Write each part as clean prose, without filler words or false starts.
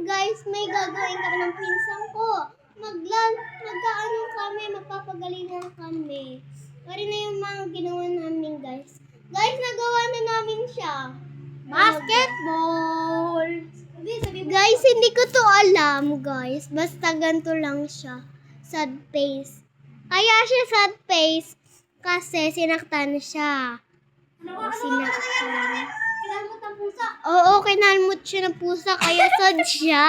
guys, may gagawin kami ng pinsan ko. Magkaano kami, magpapagalingan kami. Pari na yung mga ginawa namin, guys. Guys, nagawa na namin siya. Basketball! Guys, hindi ko to alam, guys. Basta ganito lang siya. Sad face. Kaya siya sad face kasi sinaktan siya. Sinaktan. Kinalmot ng pusa? Oo, kinalmot siya ng pusa kaya sad siya.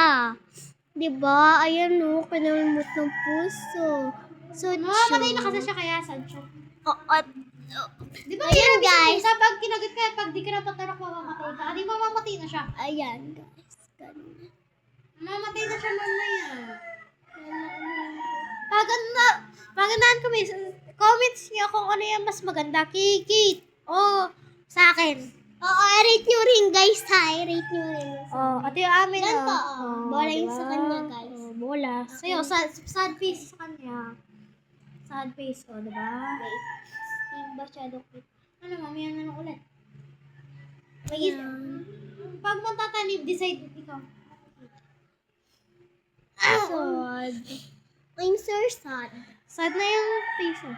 Diba? Ayan o, kinalmot ng puso. Sad siya. Matay na kasi siya kaya sad siya. Diba ayan guys. Pag kinagat ka, pag di ka na patarok, mamamatay ka. Di ba mamamatay na siya? Ayan guys. Ganun. Mamamatay na siya mamaya. Magandaan kami. Comments niyo kung ano yung mas maganda. Kikit. O sa akin. Oo, rate nyo rin guys ha. Rate nyo rin. At yung amin. Ganito. Bola yung sa kanya guys. Bola. Sa'yo, sad face sa kanya. Sad face, diba? Hindi ba siya lukit? Ano, mamaya na lang ulit. Ayan. Pag magtatanib, decide ikaw. Sad. I'm so sad. Sad na yung face mo.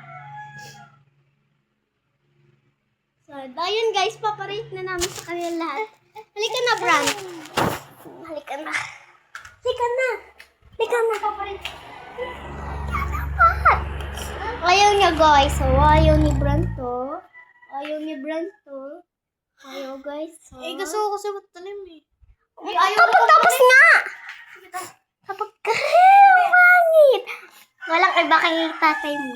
Sad. Ayun guys, paparate na namin sa kanila lahat. Halika na, Bran. Halika na. Halika na. Halika na, paparate. Ayaw niya guys. Ayaw ni Bran to. Ayaw ni Bran to. Ayaw guys. Gusto ko kasi matalim eh. Tapos nga! Kapag pangit! Walang iba kay tatay mo.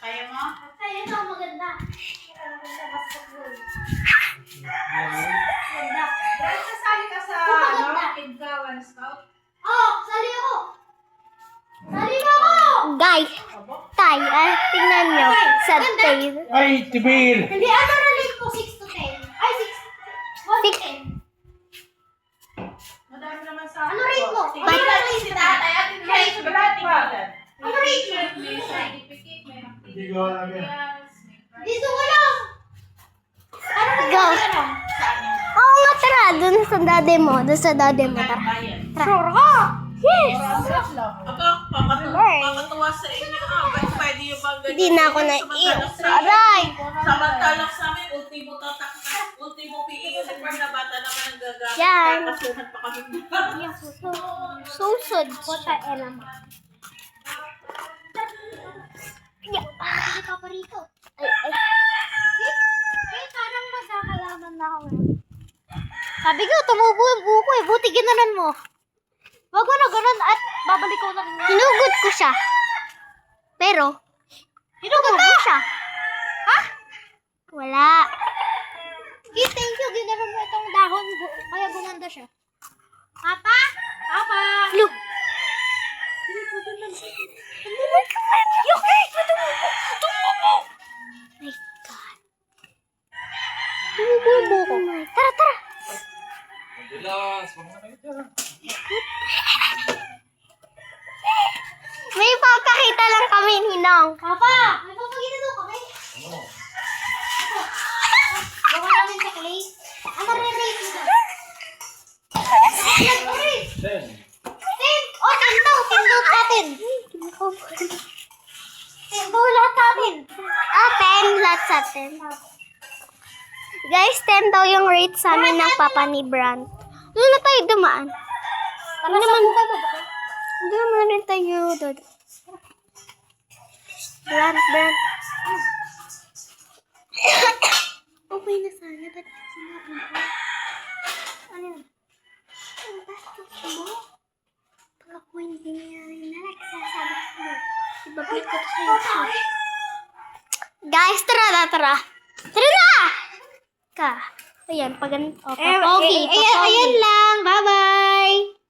Kaya mo? Kaya ito, maganda. Maganda. Dahil kasali ka sa Kidgawan Scout? Oh, sali ako! Sali mo ako! Guys, tingnan nyo. Sad face. Ay, Tibil! Hindi, ano relate ko? 6 to 10. Ay, 1 to 10. Madami naman sa... Ano rate mo? Sige, Ano rate rate si mo? tatay at yung rate mo lahat. Ano rate mo? May certificate, may Hindi ko alam yan. materials, may Dito ko lang! Go! saan yun? Oo nga, tara. Doon sa dade mo. Doon sa dade mo. Tara. Bayan. Sure ka! Yes! Aba, papatuwa sa inyo. Bakit pwede yung bang ganyan? Hindi na ako Samantalang sa inyo, Aray! samantalang sa amin, ultimo PE uniform na bata naman ang gagamit. Yan. Kakasuhan pa kami. Susod siya, elam. Ay, papa rito. Ay. Parang magkakalaman na ako. Sabi ko, tumubo yung buko eh. Buti ginanon mo. Wag mo na ganun at babalik ko na rin. Hinugot ko siya. Pero, Hinugot mo siya. wala. Thank you. Ginanon mo itong dahon. Kaya gumanda siya. Papa? Papa? Look. My God. Tumubo yung buko. Tara. Bilas, huwag na kayo dyan. May papakita lang kami, Ninong. Papa! May papagina daw kami. Ano? Gawa namin sa clay. Ano re-rate mo daw? Then, 10! Oh, 10 daw! 10 daw natin! 10 daw lahat natin! 10 lahat sa 10. Guys, 10 daw yung rate sa amin ng papa ni Bran. Doon na tayo dumaan. Tara sa buka mo. Doon na rin tayo. Bran. Okay na sana. Ba't sinabi ko? Ano yun? Ang bastos mo? Pag ako hindi niya nagsasabi ko. Ibabalik ko to sa'yo. Guys, tara na! Tara na! Ayan, pag ganito. Pogi. Ayan lang. Bye-bye!